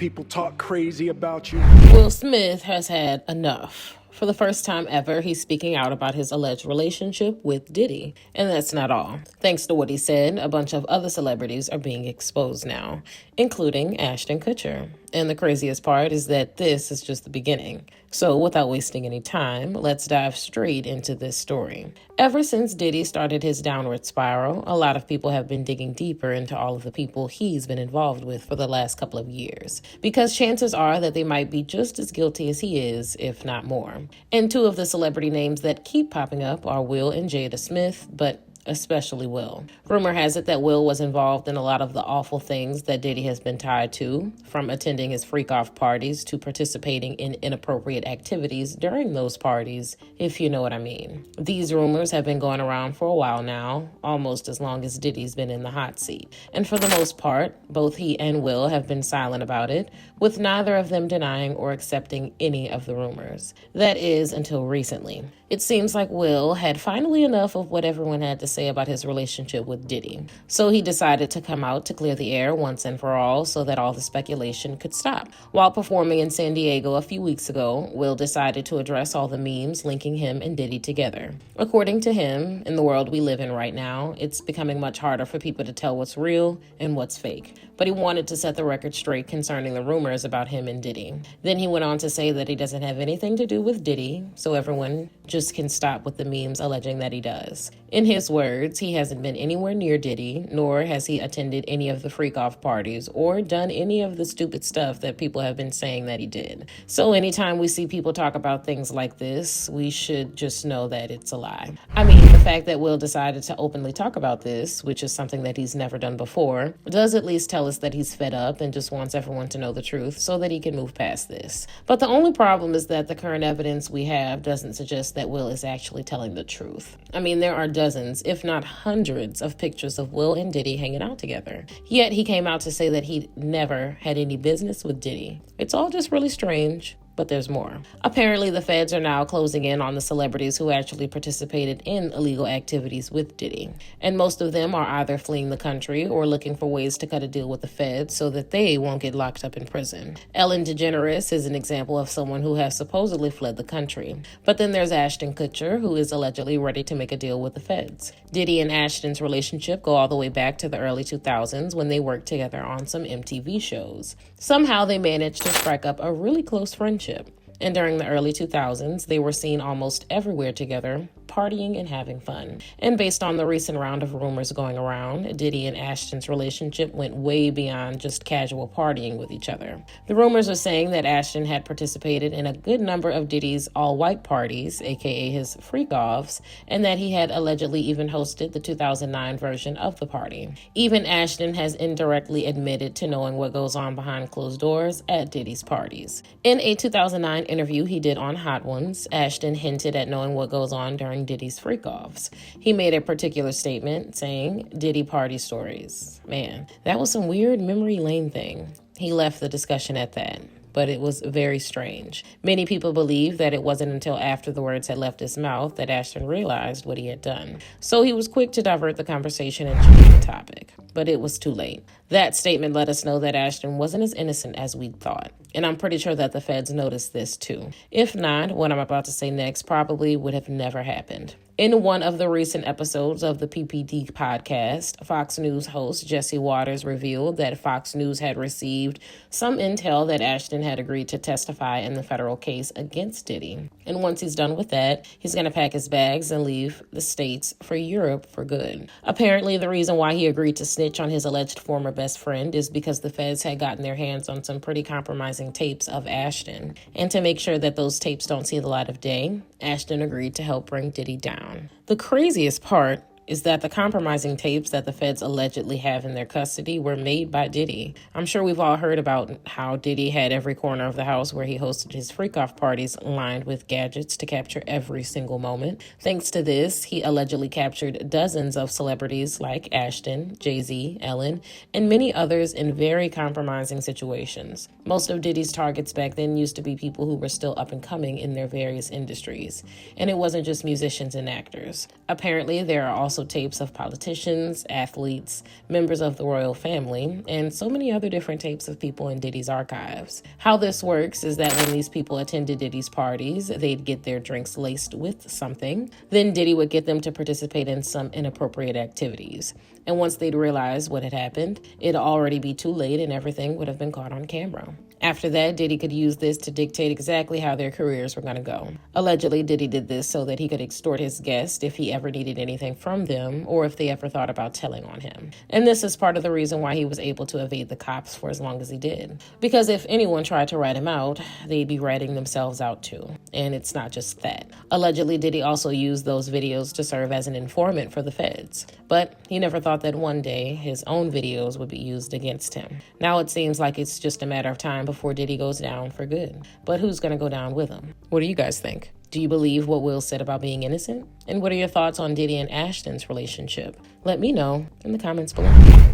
people talk crazy about you. Will Smith has had enough. For the first time ever, he's speaking out about his alleged relationship with Diddy. And that's not all. Thanks to what he said, a bunch of other celebrities are being exposed now, including Ashton Kutcher. And the craziest part is that this is just the beginning. So without wasting any time, let's dive straight into this story. Ever since Diddy started his downward spiral, a lot of people have been digging deeper into all of the people he's been involved with for the last couple of years, because chances are that they might be just as guilty as he is, if not more. And two of the celebrity names that keep popping up are Will and Jada Smith, but especially Will. Rumor has it that Will was involved in a lot of the awful things that Diddy has been tied to, from attending his freak-off parties to participating in inappropriate activities during those parties, if you know what I mean. These rumors have been going around for a while now, almost as long as Diddy's been in the hot seat. And for the most part, both he and Will have been silent about it, with neither of them denying or accepting any of the rumors. That is, until recently. It seems like Will had finally enough of what everyone had to say about his relationship with Diddy. So he decided to come out to clear the air once and for all so that all the speculation could stop. While performing in San Diego a few weeks ago, Will decided to address all the memes linking him and Diddy together. According to him, in the world we live in right now, it's becoming much harder for people to tell what's real and what's fake. But he wanted to set the record straight concerning the rumors about him and Diddy. Then he went on to say that he doesn't have anything to do with Diddy, so everyone just can stop with the memes alleging that he does. In his words, he hasn't been anywhere near Diddy, nor has he attended any of the freak-off parties or done any of the stupid stuff that people have been saying that he did. So anytime we see people talk about things like this, we should just know that it's a lie. I mean, the fact that Will decided to openly talk about this, which is something that he's never done before, does at least tell us that he's fed up and just wants everyone to know the truth so that he can move past this. But the only problem is that the current evidence we have doesn't suggest that Will is actually telling the truth. I mean, there are dozens, if not hundreds, of pictures of Will and Diddy hanging out together. Yet he came out to say that he never had any business with Diddy. It's all just really strange. But there's more. Apparently, the feds are now closing in on the celebrities who actually participated in illegal activities with Diddy. And most of them are either fleeing the country or looking for ways to cut a deal with the feds so that they won't get locked up in prison. Ellen DeGeneres is an example of someone who has supposedly fled the country. But then there's Ashton Kutcher, who is allegedly ready to make a deal with the feds. Diddy and Ashton's relationship go all the way back to the early 2000s when they worked together on some MTV shows. Somehow they managed to strike up a really close friendship. And during the early 2000s, they were seen almost everywhere together, partying and having fun. And based on the recent round of rumors going around, Diddy and Ashton's relationship went way beyond just casual partying with each other. The rumors are saying that Ashton had participated in a good number of Diddy's all-white parties, aka his freak-offs, and that he had allegedly even hosted the 2009 version of the party. Even Ashton has indirectly admitted to knowing what goes on behind closed doors at Diddy's parties. In a 2009 interview he did on Hot Ones, Ashton hinted at knowing what goes on during Diddy's freak-offs. He made a particular statement saying, "Diddy party stories." Man, that was some weird memory lane thing. He left the discussion at that. But it was very strange. Many people believe that it wasn't until after the words had left his mouth that Ashton realized what he had done. So he was quick to divert the conversation and change the topic. But it was too late. That statement let us know that Ashton wasn't as innocent as we'd thought. And I'm pretty sure that the feds noticed this too. If not, what I'm about to say next probably would have never happened. In one of the recent episodes of the PPD podcast, Fox News host Jesse Waters revealed that Fox News had received some intel that Ashton had agreed to testify in the federal case against Diddy. And once he's done with that, he's going to pack his bags and leave the States for Europe for good. Apparently, the reason why he agreed to snitch on his alleged former best friend is because the feds had gotten their hands on some pretty compromising tapes of Ashton. And to make sure that those tapes don't see the light of day, Ashton agreed to help bring Diddy down. The craziest part is that the compromising tapes that the feds allegedly have in their custody were made by Diddy. I'm sure we've all heard about how Diddy had every corner of the house where he hosted his freak-off parties lined with gadgets to capture every single moment. Thanks to this, he allegedly captured dozens of celebrities like Ashton, Jay-Z, Ellen, and many others in very compromising situations. Most of Diddy's targets back then used to be people who were still up and coming in their various industries. And it wasn't just musicians and actors. Apparently, there are also also tapes of politicians, athletes, members of the royal family, and so many other different tapes of people in Diddy's archives. How this works is that when these people attended Diddy's parties, they'd get their drinks laced with something. Then Diddy would get them to participate in some inappropriate activities. And once they'd realize what had happened, it'd already be too late and everything would have been caught on camera. After that, Diddy could use this to dictate exactly how their careers were going to go. Allegedly, Diddy did this so that he could extort his guests if he ever needed anything from them or if they ever thought about telling on him. And this is part of the reason why he was able to evade the cops for as long as he did. Because if anyone tried to rat him out, they'd be ratting themselves out too. And it's not just that. Allegedly, Diddy also used those videos to serve as an informant for the feds. But he never thought that one day his own videos would be used against him. Now it seems like it's just a matter of time before Diddy goes down for good. But who's going to go down with him? What do you guys think? Do you believe what Will said about being innocent? And what are your thoughts on Diddy and Ashton's relationship? Let me know in the comments below.